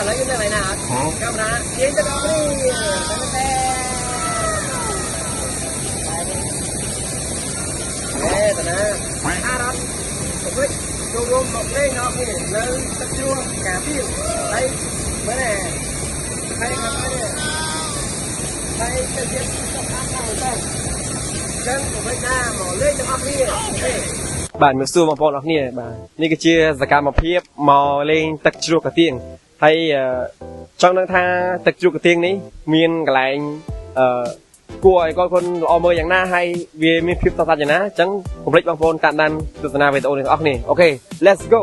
lấy cái này nào camera chiến cho nó đi đây tao nè đó với đồ đồ một đây nó thì lớn tất chua cả phim đây mới này đây mà đây cái gì cũng khác nhau rồi chân của Việt Nam mà lên cho học đi bạn mới xua mà bọn nó nè bạnนี่ก็ជាសកម្មភាពមកលេងទឹកជ្រោះកាទៀងហើយចង់ដឹងថាទឹកជ្រោះកាទៀងនេះមានកន្លែងគួរឲ្យកូនល្អមើលយ៉ាងណាហើយវាមានភាពតោះតាត់យ៉ាងណាអញ្ចឹងកុំភ្លេចបងប្អូនតាមដានទស្សនាវីដេអូនេះទាំងអស់គ្នាអូខេ let's go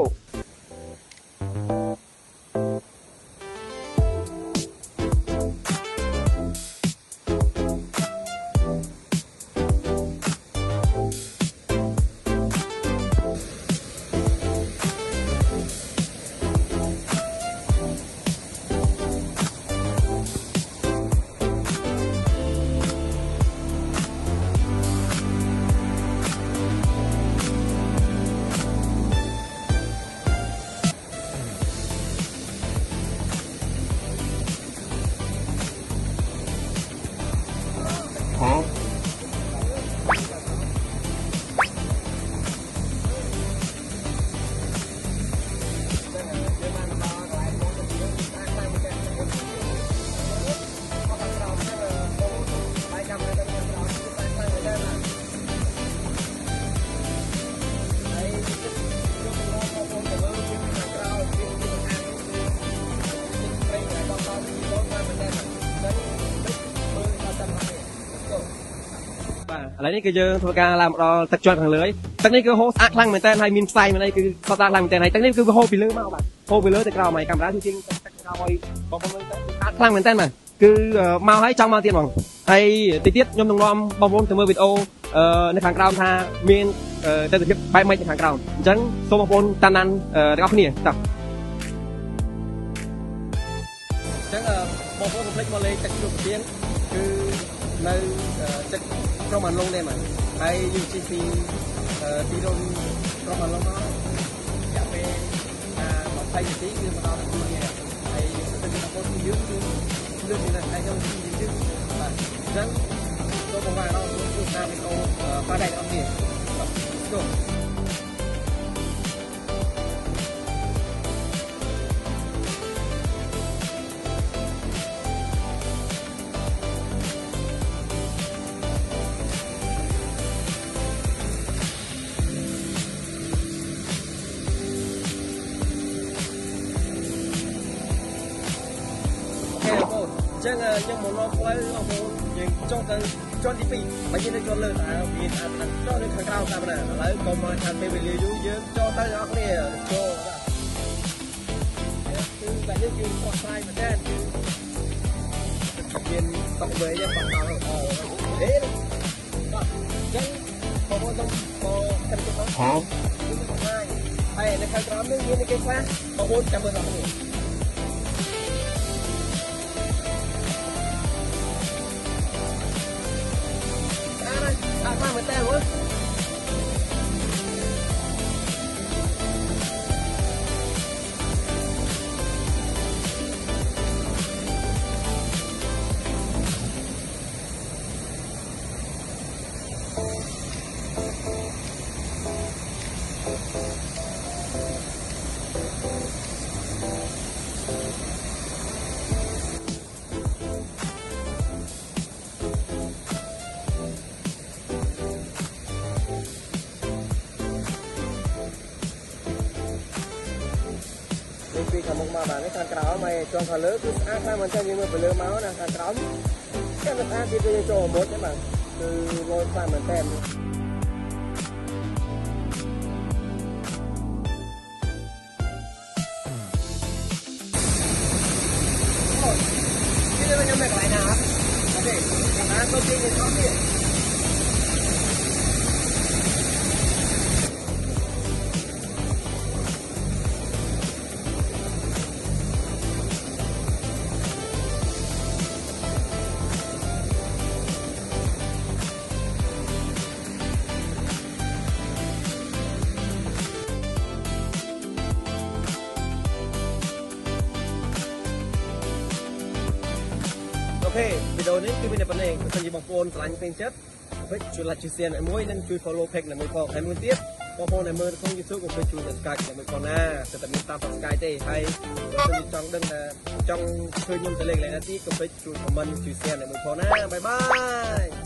ឥឡូវនេះគឺយើងធ្វើការឡើងដល់ទឹកជាន់ខាងលើទឹកនេះគឺហូរស្អាតខ្លាំងមែនតើហើយមានផ្សៃមែនអីគឺស្អាតខ្លាំងមែនតើហើយទឹកនេះគឺហូរពីលើមកបាទហូរពីលើទៅក្រោមហើយកាមេរ៉ាជួយជាងទឹកក្រោមឲ្យបងប្អូនមើលទៅស្អាតខ្លាំងមែនតើបាទគឺមកហើយចង់មកទៀតហ្មងហើយតិចទៀតខ្ញុំនឹងនាំបងប្អូនទៅមើលវីដេអូនៅខាងក្រោមថាមានទស្សនវិជ្ជាបែបម៉េចនៅខាងក្រោមអញ្ចឹងសូមបងប្អូនតាមដានទាំងអស់គ្នាតោះអញ្ចឹងបងប្អូនកុំភ្លេចមកលេងទឹកជ្រោះកាទៀងគឺនៅទឹកក្រុមអាឡុងដែរមកហើយ UGC ទីក្រុមអាឡុងមករយៈពេល20នាទីគឺមកដល់ខ្លួននេះហើយទឹកនេះបងប្អូនយើងគឺលឿនណាស់ហើយខ្ញុំយើងបាទអញ្ចឹងសូមបងប្អូនដល់ទស្សនាវីដេអូបាទដែរទាំងអស់គ្នាចូលចឹងខ្ញុំមកនាំផ្លូវបងប្អូនយើងចុះទៅជាន់ទី2បើយើងទៅជាន់លើតើមានអាចចុះនៅខាងក្រៅតាមណាឥឡូវក៏មកខាងពេលវេលាយូរយើងចុះទៅអ្នកនរគ្នាចូលបាទគឺតែយើងគឺខុសផ្សាយមែនទេមានតក់វែងបាត់ដល់អូហេបាទចឹងបងប្អូនต้องមកកាន់ទៅហ៎ហើយនៅខាងក្រៅនេះមានគេខ្លះបងប្អូនចាំមើលដល់នេះmà tao quáពីខាងមុខមកបាទនេះខាងក្រោមហើយជាន់ខាងលើគឺស្អាតខ្លាំងមែនតើយើងមើលពីលើមកណាខាងក្រោមគេស្អាតទៀតយើងចូលមុតទេបាទគឺលយខ្លាំងមែនតើអូនេះខ្ញុំមិនកន្លែងណាអូខេខាងណាទៅទីនេះអត់ទេ Hãy subscribe cho kênh Ghiền Mì Gõ để không bỏ lỡ เควิดีโอนี้คือมีในประเด็นคือคนยิงบอลโฟนกลางเป็นชัดเฮ้ยช่วยไลค์ช่วยแชร์หน่อยมั้ยนั่นช่วย follow เพจหน่อยมั้ยพอให้มือเตี้ยบอลโฟนในมือของ YouTube ก็ไปช่วยกันสกายหน่อยมั้ยพอหน้าแต่มีตามสกายเต้ให้คนยิงจังดังแต่จังช่วยยุ่งแต่เล็กเลยนะที่ก็ไปช่วยคอมเมนต์ช่วยแชร์หน่อยมั้ยพอหน้าบ๊ายบาย